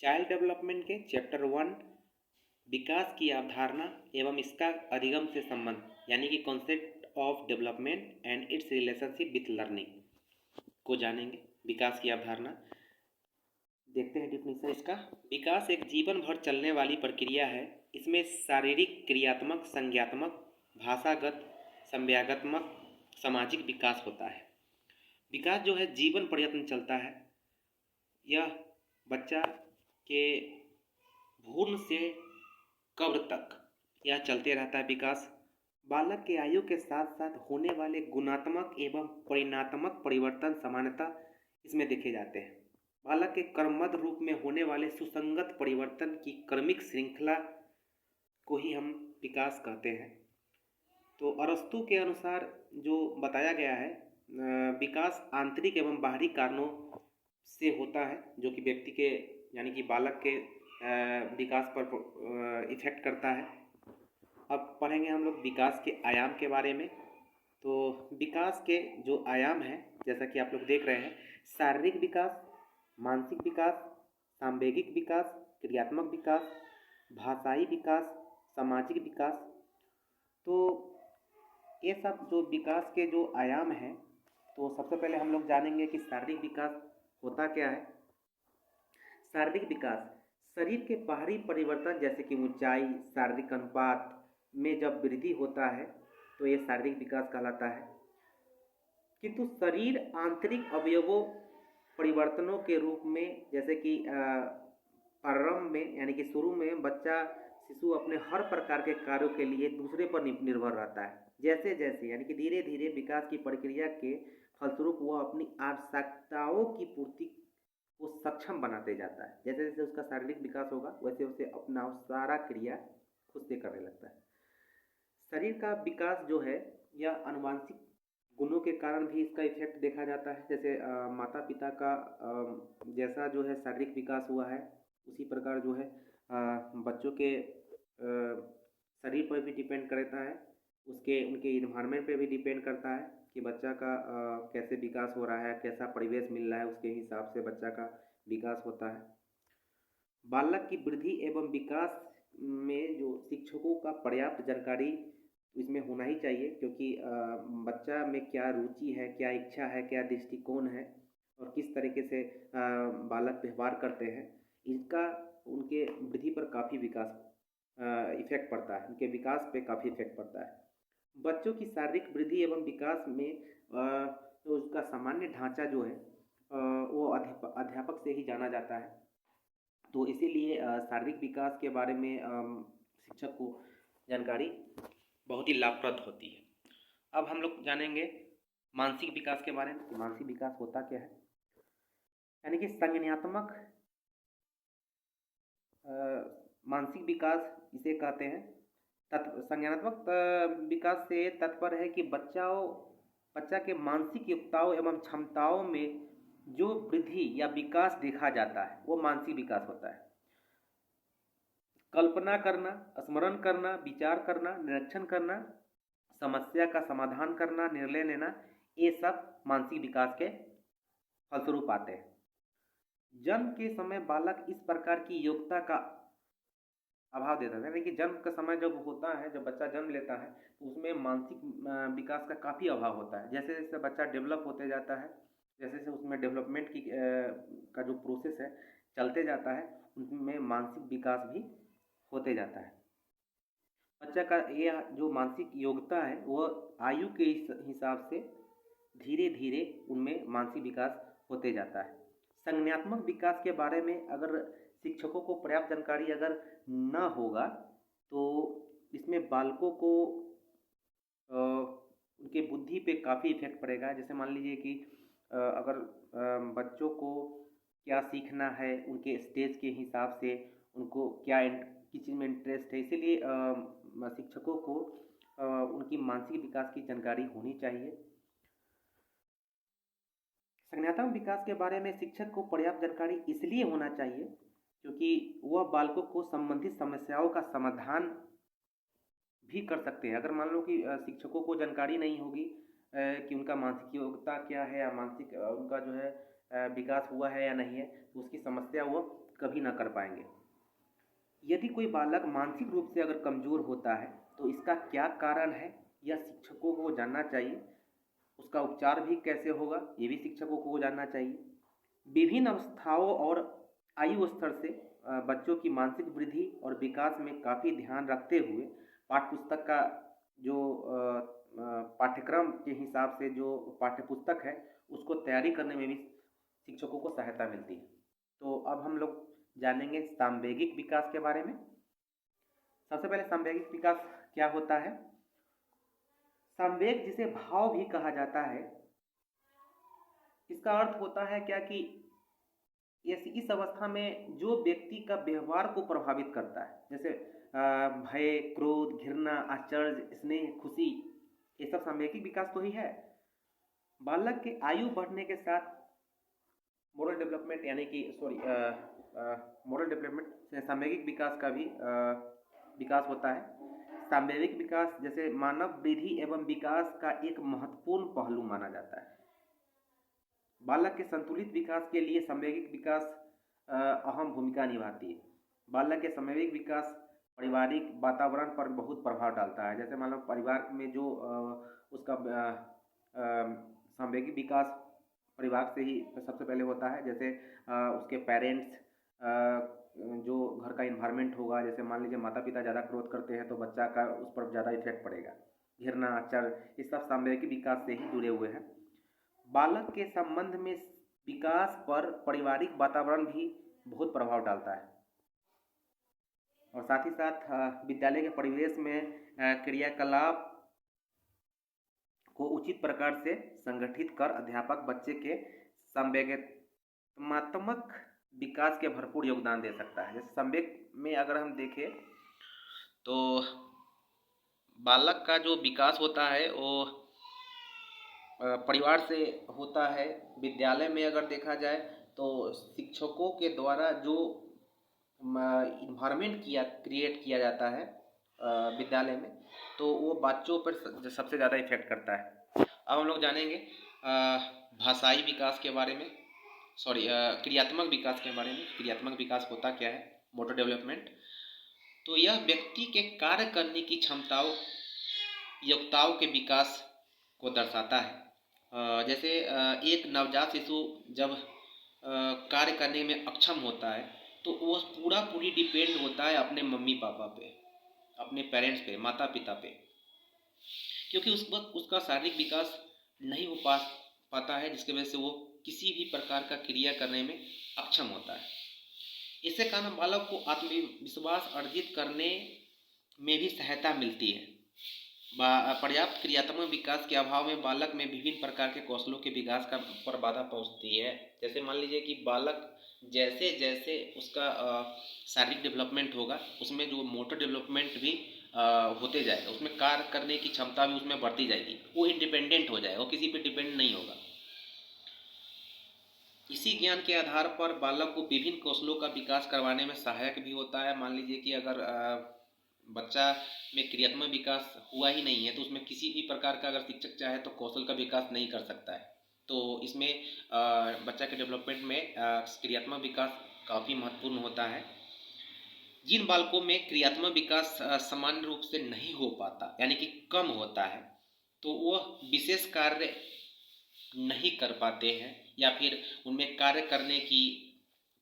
Child development के chapter 1 विकास की अवधारणा एवं इसका अधिगम से संबंध यानी कि concept of development and it's relationship with learning को जानेंगे। विकास की अवधारणा देखते हैं डिफिनेशन इसका। विकास एक जीवन भर चलने वाली प्रक्रिया है। इसमें शारीरिक, क्रियात्मक, संज्ञात्मक, भाषागत, संज्ञानात्मक, सामाजिक विकास होता है। विकास जो है जीवन पर्यंत चलता है। यह बच्चा के भ्रूण से कब्र तक यह चलते रहता है विकास। बालक के आयु के साथ साथ होने वाले गुणात्मक एवं परिणात्मक परिवर्तन सामान्यतः इसमें देखे जाते हैं। बालक के क्रमबद्ध रूप में होने वाले सुसंगत परिवर्तन की क्रमिक श्रृंखला को ही हम विकास कहते हैं। तो अरस्तु के अनुसार जो बताया गया है, विकास आंतरिक एवं बाहरी कारणों से होता है जो कि व्यक्ति के यानी कि बालक के विकास पर इफेक्ट करता है। अब पढ़ेंगे हम लोग विकास के आयाम के बारे में। तो विकास के जो आयाम हैं जैसा कि आप लोग देख रहे हैं, शारीरिक विकास, मानसिक विकास, सांवेगिक विकास, क्रियात्मक विकास, भाषाई विकास, सामाजिक विकास। तो ये सब जो विकास के जो आयाम हैं, तो सबसे पहले हम लोग जानेंगे कि शारीरिक विकास होता क्या है। शारीरिक विकास शरीर के बाहरी परिवर्तन जैसे कि ऊंचाई, शारीरिक अनुपात में जब वृद्धि होता है तो ये शारीरिक विकास कहलाता है। किंतु शरीर आंतरिक अवयवों परिवर्तनों के रूप में जैसे कि प्रारंभ में यानी कि शुरू में बच्चा शिशु अपने हर प्रकार के कार्यों के लिए दूसरे पर निर्भर रहता है। जैसे जैसे यानी कि धीरे धीरे विकास की प्रक्रिया के फलस्वरूप वह अपनी आवश्यकताओं की पूर्ति को सक्षम बनाते जाता है। जैसे जैसे उसका शारीरिक विकास होगा वैसे वैसे अपना सारा क्रिया खुद से करने लगता है। शरीर का विकास जो है यह आनुवंशिक गुणों के कारण भी इसका इफेक्ट देखा जाता है। जैसे माता पिता का जैसा जो है शारीरिक विकास हुआ है उसी प्रकार जो है बच्चों के शरीर पर भी डिपेंड करता है, उनके इन्वायरमेंट पे भी डिपेंड करता है कि बच्चा का कैसे विकास हो रहा है, कैसा परिवेश मिल रहा है, उसके हिसाब से बच्चा का विकास होता है। बालक की वृद्धि एवं विकास में जो शिक्षकों का पर्याप्त जानकारी इसमें होना ही चाहिए, क्योंकि बच्चा में क्या रुचि है, क्या इच्छा है, क्या दृष्टिकोण है और किस तरीके से बालक व्यवहार करते हैं, इसका उनके वृद्धि पर काफ़ी विकास इफेक्ट पड़ता है, उनके विकास पे काफ़ी इफेक्ट पड़ता है। बच्चों की शारीरिक वृद्धि एवं विकास में तो उसका सामान्य ढांचा जो है वो अध्यापक से ही जाना जाता है। तो इसीलिए शारीरिक विकास के बारे में शिक्षक को जानकारी बहुत ही लाभप्रद होती है। अब हम लोग जानेंगे मानसिक विकास के बारे में। मानसिक विकास होता क्या है, यानी कि संज्ञानात्मक मानसिक विकास इसे कहते हैं। संज्ञानात्मक विकास से तात्पर्य है कि बच्चा के मानसिक योग्यताओं एवं क्षमताओं में जो वृद्धि या विकास देखा जाता है वो मानसिक विकास होता है। कल्पना करना, स्मरण करना, विचार करना, निरीक्षण करना, समस्या का समाधान करना, निर्णय लेना, ये सब मानसिक विकास के फलस्वरूप आते हैं। जन्म के समय बालक इस प्रकार की योग्यता का अभाव देता है, यानी कि जन्म का समय जब होता है, जब बच्चा जन्म लेता है तो उसमें मानसिक विकास का काफ़ी अभाव होता है। जैसे जैसे बच्चा डेवलप होते जाता है, जैसे जैसे उसमें डेवलपमेंट की का जो प्रोसेस है चलते जाता है, उनमें मानसिक विकास भी होते जाता है। बच्चा का ये जो मानसिक योग्यता है वो आयु के हिसाब से धीरे धीरे उनमें मानसिक विकास होते जाता है। संज्ञानात्मक विकास के बारे में अगर शिक्षकों को पर्याप्त जानकारी अगर न होगा तो इसमें बालकों को उनके बुद्धि पे काफ़ी इफेक्ट पड़ेगा। जैसे मान लीजिए कि अगर बच्चों को क्या सीखना है, उनके स्टेज के हिसाब से उनको क्या किस चीज़ में इंटरेस्ट है, इसीलिए शिक्षकों को उनकी मानसिक विकास की जानकारी होनी चाहिए। संज्ञानात्मक विकास के बारे में शिक्षक को पर्याप्त जानकारी इसलिए होना चाहिए क्योंकि वह बालकों को संबंधित समस्याओं का समाधान भी कर सकते हैं। अगर मान लो कि शिक्षकों को जानकारी नहीं होगी कि उनका मानसिक योग्यता क्या है या मानसिक उनका जो है विकास हुआ है या नहीं है, तो उसकी समस्या वो कभी ना कर पाएंगे। यदि कोई बालक मानसिक रूप से अगर कमज़ोर होता है तो इसका क्या कारण है, यह शिक्षकों को जानना चाहिए। उसका उपचार भी कैसे होगा, ये भी शिक्षकों को जानना चाहिए। विभिन्न अवस्थाओं और आयु स्तर से बच्चों की मानसिक वृद्धि और विकास में काफ़ी ध्यान रखते हुए पाठ्यपुस्तक का जो पाठ्यक्रम के हिसाब से जो पाठ्यपुस्तक है उसको तैयारी करने में भी शिक्षकों को सहायता मिलती है। तो अब हम लोग जानेंगे सामवेगिक विकास के बारे में। सबसे पहले सामवेगिक विकास क्या होता है। संवेग जिसे भाव भी कहा जाता है, इसका अर्थ होता है क्या कि इस अवस्था में जो व्यक्ति का व्यवहार को प्रभावित करता है, जैसे भय, क्रोध, घृणा, आश्चर्य, स्नेह, खुशी, ये सब सामवेगिक विकास तो ही है। बालक के आयु बढ़ने के साथ मोरल डेवलपमेंट यानी कि मोरल डेवलपमेंट से सामवेगिक विकास का भी विकास होता है। सामवेगिक विकास जैसे मानव वृद्धि एवं विकास का एक महत्वपूर्ण पहलू माना जाता है। बालक के संतुलित विकास के लिए सामवेगिक विकास अहम भूमिका निभाती है। बालक के सामवेगिक विकास पारिवारिक वातावरण पर बहुत प्रभाव डालता है। जैसे मान लो परिवार में जो उसका सामवेगिक विकास परिवार से ही सबसे पहले होता है। जैसे उसके पेरेंट्स, जो घर का इन्वायरमेंट होगा, जैसे मान लीजिए माता पिता ज़्यादा क्रोध करते हैं तो बच्चा का उस पर ज़्यादा इफेक्ट पड़ेगा। घृणा, आचरण, ये सब सामवेगिक विकास से ही जुड़े हुए हैं। बालक के संबंध में विकास पर पारिवारिक वातावरण भी बहुत प्रभाव डालता है। और साथ ही साथ विद्यालय के परिवेश में क्रियाकलाप को उचित प्रकार से संगठित कर अध्यापक बच्चे के संवेगात्मक विकास के भरपूर योगदान दे सकता है। जैसे संवेग में अगर हम देखें तो बालक का जो विकास होता है वो परिवार से होता है। विद्यालय में अगर देखा जाए तो शिक्षकों के द्वारा जो इन्वायरमेंट क्रिएट किया जाता है विद्यालय में, तो वो बच्चों पर सबसे ज़्यादा इफेक्ट करता है। अब हम लोग जानेंगे भाषाई विकास के बारे में, क्रियात्मक विकास के बारे में। क्रियात्मक विकास होता क्या है, मोटर डेवलपमेंट। तो यह व्यक्ति के कार्य करने की क्षमताओं, योग्यताओं के विकास को दर्शाता है। जैसे एक नवजात शिशु जब कार्य करने में अक्षम होता है तो वो पूरी डिपेंड होता है अपने मम्मी पापा पे, अपने पेरेंट्स पे, माता पिता पे, क्योंकि उस वक्त उसका शारीरिक विकास नहीं हो पाता है, जिसकी वजह से वो किसी भी प्रकार का क्रिया करने में अक्षम होता है। इससे कारण बालक को आत्मविश्वास अर्जित करने में भी सहायता मिलती है। पर्याप्त क्रियात्मक विकास के अभाव में बालक में विभिन्न प्रकार के कौशलों के विकास पर बाधा पहुंचती है। जैसे मान लीजिए कि बालक जैसे जैसे उसका शारीरिक डेवलपमेंट होगा, उसमें जो मोटर डेवलपमेंट भी होते जाएगा, उसमें कार्य करने की क्षमता भी उसमें बढ़ती जाएगी, वो इंडिपेंडेंट हो जाएगा, वो किसी पे डिपेंड नहीं होगा। इसी ज्ञान के आधार पर बालक को विभिन्न कौशलों का विकास करवाने में सहायक भी होता है। मान लीजिए कि अगर बच्चा में क्रियात्मक विकास हुआ ही नहीं है तो उसमें किसी भी प्रकार का अगर शिक्षक चाहे तो कौशल का विकास नहीं कर सकता है। तो इसमें बच्चा के डेवलपमेंट में क्रियात्मक विकास काफ़ी महत्वपूर्ण होता है। जिन बालकों में क्रियात्मक विकास सामान्य रूप से नहीं हो पाता, यानी कि कम होता है, तो वह विशेष कार्य नहीं कर पाते हैं या फिर उनमें कार्य करने की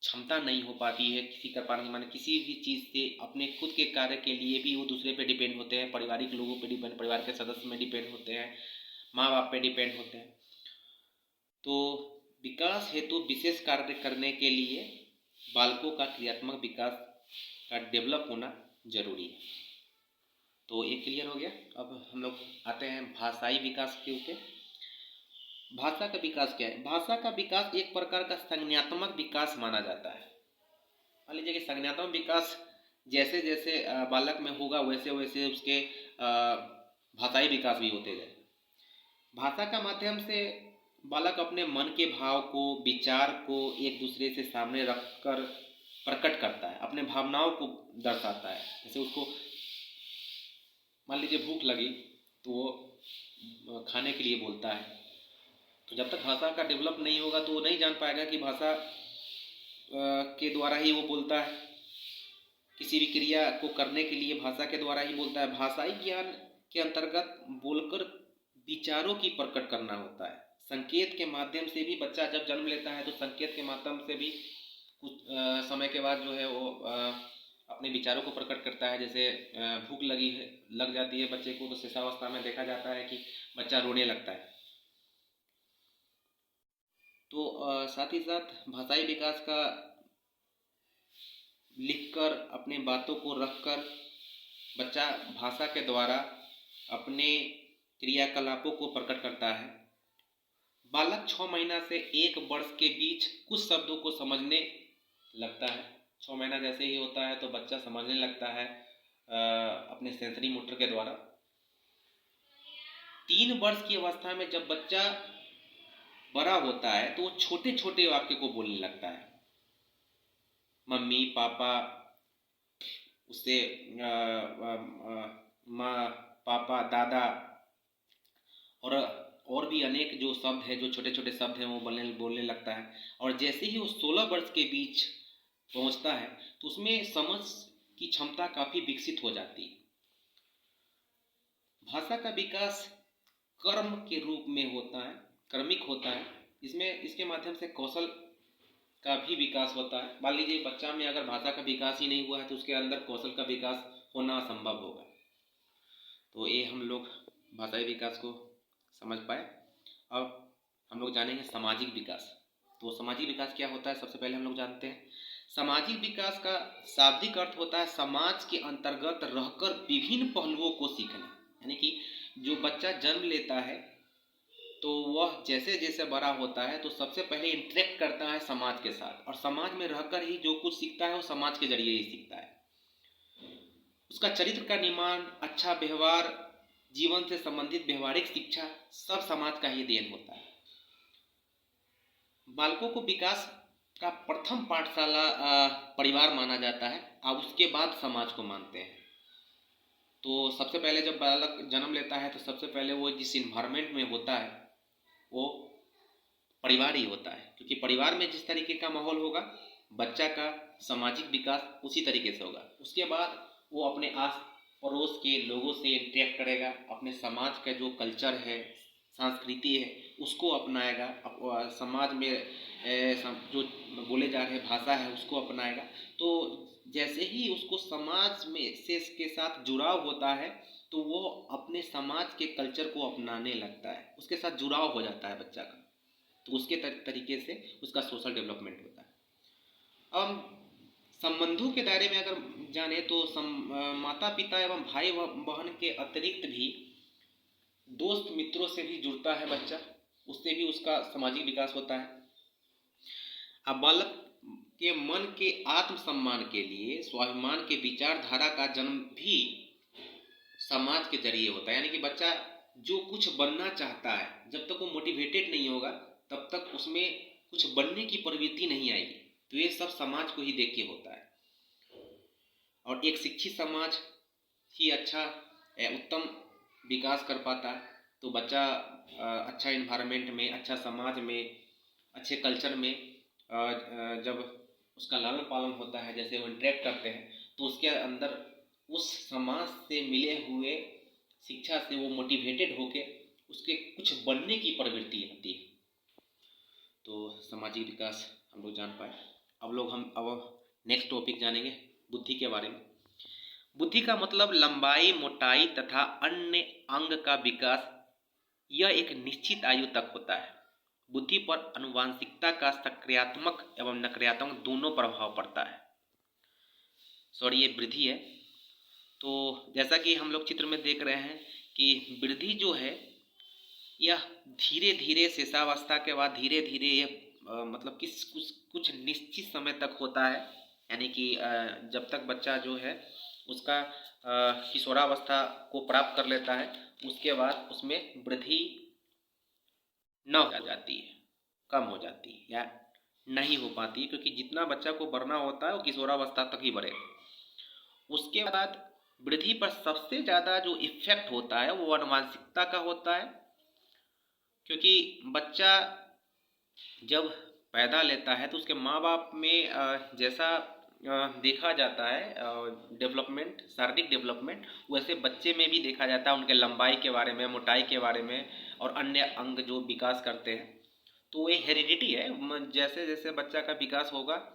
क्षमता नहीं हो पाती है। किसी का पालन, माने किसी भी चीज़ से अपने खुद के कार्य के लिए भी वो दूसरे पे डिपेंड होते हैं, पारिवारिक लोगों पे डिपेंड, परिवार के सदस्य में डिपेंड होते हैं, माँ बाप पे डिपेंड होते हैं। तो विकास हेतु विशेष कार्य करने के लिए बालकों का क्रियात्मक विकास का डेवलप होना जरूरी है। तो ये क्लियर हो गया। अब हम लोग आते हैं भाषाई विकास के ऊपर। भाषा का विकास क्या है। भाषा का विकास एक प्रकार का संज्ञानात्मक विकास माना जाता है। मान लीजिए कि संज्ञानात्मक विकास जैसे जैसे बालक में होगा वैसे वैसे उसके भाषाई विकास भी होते जाए। भाषा का माध्यम से बालक अपने मन के भाव को, विचार को एक दूसरे से सामने रखकर प्रकट करता है, अपने भावनाओं को दर्शाता है। जैसे उसको मान लीजिए भूख लगी तो वो खाने के लिए बोलता है। तो जब तक भाषा का डेवलप नहीं होगा तो वो नहीं जान पाएगा कि भाषा के द्वारा ही वो बोलता है, किसी भी क्रिया को करने के लिए भाषा के द्वारा ही बोलता है। भाषाई ज्ञान के अंतर्गत बोलकर विचारों की प्रकट करना होता है। संकेत के माध्यम से भी बच्चा जब जन्म लेता है तो संकेत के माध्यम से भी कुछ समय के बाद जो है वो अपने विचारों को प्रकट करता है। जैसे भूख लग जाती है बच्चे को, तो शिशुअवस्था में देखा जाता है कि बच्चा रोने लगता है। तो साथ ही साथ भाषाई विकास का लिखकर अपने बातों को रखकर बच्चा भाषा के द्वारा अपने क्रियाकलापों को प्रकट करता है। बालक 6 महीना से 1 वर्ष के बीच कुछ शब्दों को समझने लगता है। 6 महीना जैसे ही होता है तो बच्चा समझने लगता है अपने सेंसरी मोटर के द्वारा। 3 वर्ष की अवस्था में जब बच्चा बड़ा होता है तो वो छोटे छोटे वाक्य को बोलने लगता है। मम्मी, पापा, उससे माँ, पापा, दादा और भी अनेक जो शब्द है, जो छोटे छोटे शब्द हैं, वो बोलने लगता है। और जैसे ही वो 16 वर्ष के बीच पहुंचता है तो उसमें समझ की क्षमता काफ़ी विकसित हो जाती है। भाषा का विकास कर्म के रूप में होता है, क्रमिक होता है। इसके माध्यम से कौशल का भी विकास होता है। मान लीजिए बच्चा में अगर भाषा का विकास ही नहीं हुआ है तो उसके अंदर कौशल का विकास होना असंभव होगा। तो ये हम लोग भाषाई विकास को समझ पाए। अब हम लोग जानेंगे सामाजिक विकास। तो सामाजिक विकास क्या होता है, सबसे पहले हम लोग जानते हैं। सामाजिक विकास का शाब्दिक अर्थ होता है समाज के अंतर्गत रहकर विभिन्न पहलुओं को सीखना। यानी कि जो बच्चा जन्म लेता है तो वह जैसे जैसे बड़ा होता है तो सबसे पहले इंटरेक्ट करता है समाज के साथ, और समाज में रहकर ही जो कुछ सीखता है वो समाज के जरिए ही सीखता है। उसका चरित्र का निर्माण, अच्छा व्यवहार, जीवन से संबंधित व्यवहारिक शिक्षा सब समाज का ही देन होता है। बालकों को विकास का प्रथम पाठशाला परिवार माना जाता है, और उसके बाद समाज को मानते हैं। तो सबसे पहले जब बालक जन्म लेता है तो सबसे पहले वो जिस इन्वायरमेंट में होता है वो परिवार ही होता है, क्योंकि परिवार में जिस तरीके का माहौल होगा बच्चा का सामाजिक विकास उसी तरीके से होगा। उसके बाद वो अपने आस पड़ोस के लोगों से इंटरेक्ट करेगा, अपने समाज का जो कल्चर है, संस्कृति है, उसको अपनाएगा, समाज में जो बोले जा रहे भाषा है उसको अपनाएगा। तो जैसे ही उसको समाज में से के साथ जुड़ाव होता है तो वो अपने समाज के कल्चर को अपनाने लगता है, उसके साथ जुड़ाव हो जाता है बच्चा का। तो उसके तरीके से उसका सोशल डेवलपमेंट होता है। अब संबंधों के दायरे में अगर जाने तो माता पिता एवं भाई बहन के अतिरिक्त भी दोस्त मित्रों से भी जुड़ता है बच्चा, उससे भी उसका सामाजिक विकास होता है। अब बालक के मन के आत्मसम्मान के लिए स्वाभिमान के विचारधारा का जन्म भी समाज के जरिए होता है। यानी कि बच्चा जो कुछ बनना चाहता है, जब तक वो मोटिवेटेड नहीं होगा तब तक उसमें कुछ बनने की प्रवृत्ति नहीं आएगी। तो ये सब समाज को ही देख के होता है। और एक शिक्षित समाज ही अच्छा उत्तम विकास कर पाता है। तो बच्चा अच्छा इन्वायरमेंट में, अच्छा समाज में, अच्छे कल्चर में जब उसका लालन पालन होता है, जैसे वो इंटरेक्ट करते हैं, तो उसके अंदर उस समाज से मिले हुए शिक्षा से वो मोटिवेटेड होके उसके कुछ बनने की प्रवृत्ति आती है। तो सामाजिक विकास हम लोग जान पाए। अब नेक्स्ट टॉपिक जानेंगे बुद्धि के बारे में। बुद्धि का मतलब लंबाई, मोटाई तथा अन्य अंग का विकास, यह एक निश्चित आयु तक होता है। बुद्धि पर आनुवंशिकता का सकारात्मक एवं नकारात्मक दोनों प्रभाव पड़ता है। ये वृद्धि है। तो जैसा कि हम लोग चित्र में देख रहे हैं कि वृद्धि जो है यह धीरे धीरे शिशुअवस्था के बाद धीरे धीरे यह मतलब कुछ निश्चित समय तक होता है। यानी कि जब तक बच्चा जो है उसका किशोरावस्था को प्राप्त कर लेता है, उसके बाद उसमें वृद्धि न हो जाती है, कम हो जाती है या नहीं हो पाती है, क्योंकि जितना बच्चा को बढ़ना होता है वो किशोरावस्था तक ही बढ़ेगा। उसके बाद वृद्धि पर सबसे ज़्यादा जो इफेक्ट होता है वो आनुवंशिकता का होता है, क्योंकि बच्चा जब पैदा लेता है तो उसके माँ बाप में जैसा देखा जाता है डेवलपमेंट, शारीरिक डेवलपमेंट, वैसे बच्चे में भी देखा जाता है, उनके लंबाई के बारे में, मोटाई के बारे में और अन्य अंग जो विकास करते हैं। तो ये हेरिडिटी है, जैसे जैसे बच्चा का विकास होगा